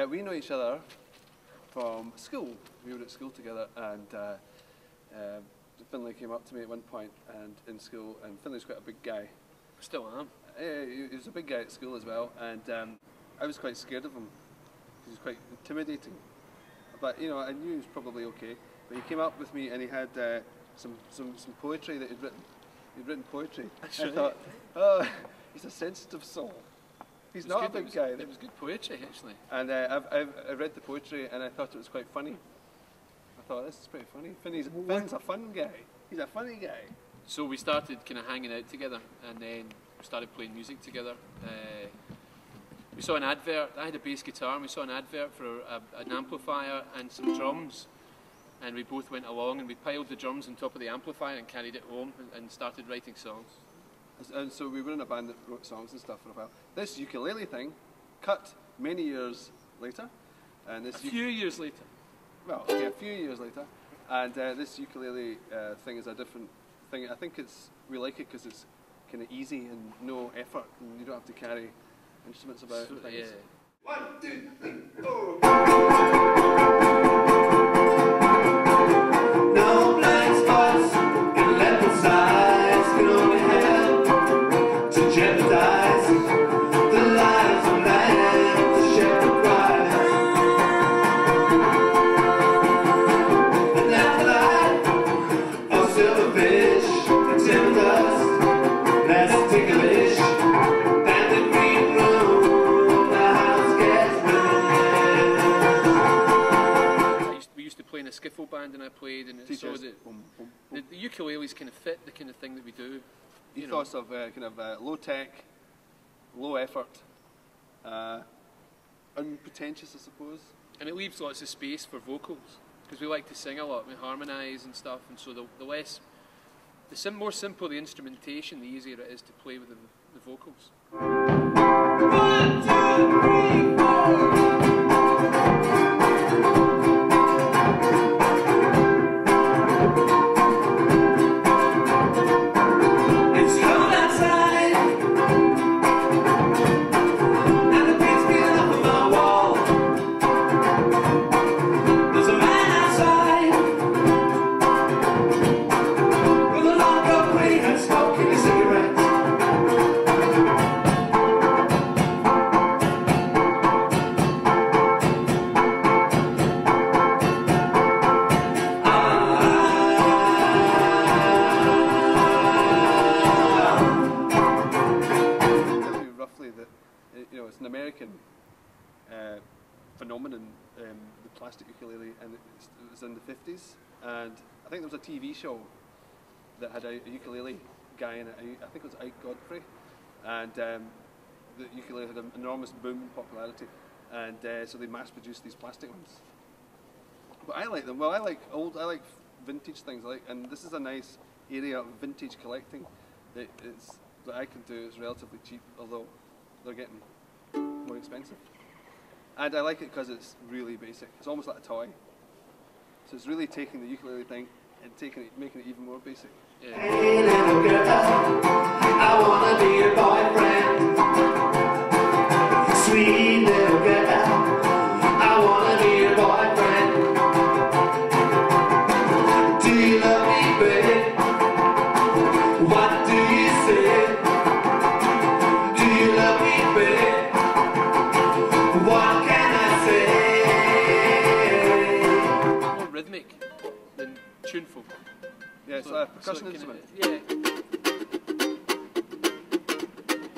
We know each other from school. We were at school together, and Finlay came up to me at one point and in school, and Finlay's quite a big guy. Still am. He was a big guy at school as well, and I was quite scared of him. He was quite intimidating. But you know, I knew he was probably okay. But he came up with me and he had some poetry that he'd written. He'd written poetry. That's right. I thought, oh, he's a sensitive soul. He's not a big guy. It was good poetry, actually. And I read the poetry and I thought it was quite funny. I thought, this is pretty funny. Finn's a fun guy. He's a funny guy. So we started kind of hanging out together, and then we started playing music together. We saw an advert. I had a bass guitar, and we saw an advert for an amplifier and some drums. And we both went along and we piled the drums on top of the amplifier and carried it home and started writing songs. And so we were in a band that wrote songs and stuff for a while. This ukulele thing cut many years later. And this a few years later. Well, okay, a few years later. And this ukulele thing is a different thing. I think we like it because it's kind of easy and no effort, and you don't have to carry instruments about. So, yeah. 1, 2, 3, 4. No blind spots and leopard sides can only help to jeopardize the lives of man, the shepherd cries. And after that, a silverfish and timber dust, that's ticklish, and the green room, the house gets wet. We used to play in a skiffle band, and I played, and so the ukuleles kind of fit the kind of thing that we do. Ethos of kind of low tech, low effort, unpretentious, I suppose. And it leaves lots of space for vocals, because we like to sing a lot, we harmonise and stuff, and so the more simple the instrumentation, the easier it is to play with the vocals. 1, 2, 3, 4. Phenomenon, the plastic ukulele, and it was in the 50s, and I think there was a TV show that had a ukulele guy in it. I think it was Ike Godfrey, and the ukulele had an enormous boom in popularity, and so they mass-produced these plastic ones. But I like them. Well, I like vintage things, and this is a nice area of vintage collecting that I can do. It's relatively cheap, although they're getting more expensive. And I like it because it's really basic. It's almost like a toy. So it's really taking the ukulele thing and making it even more basic. Yeah. Hey little girl, I wanna be your boyfriend. Sweet little girl, I wanna be your boyfriend. Do you love me, baby? What do you say? Do you love me, baby? What can I say? More rhythmic than tuneful. Yeah, it's like a percussion instrument. Yeah.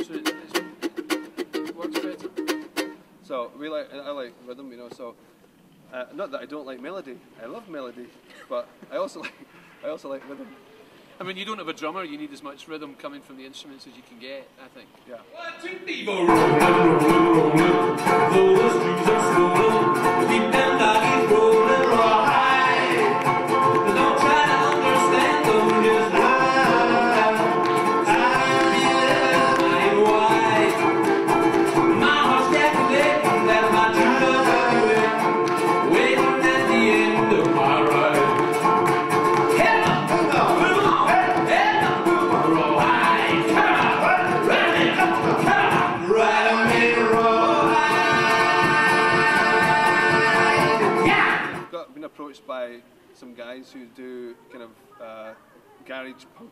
So it works better. So I like rhythm, you know. So not that I don't like melody. I love melody, but I also like rhythm. I mean, you don't have a drummer. You need as much rhythm coming from the instruments as you can get, I think. Yeah. 1, 2, 3, 4. Those dreams are swollen. Keep them bodies rolling right. Don't try to understand them, just I am white. My heart's calculating that my true love will be waiting at the end of my ride. Right on me, roll. been approached by some guys who do kind of garage punk,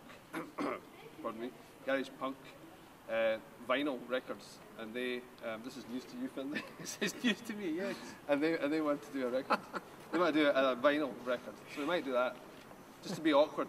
pardon me, garage punk vinyl records, and they this is news to you, Finlay. This is news to me, yes. and they want to do a record. They want to do a vinyl record, so we might do that, just to be awkward.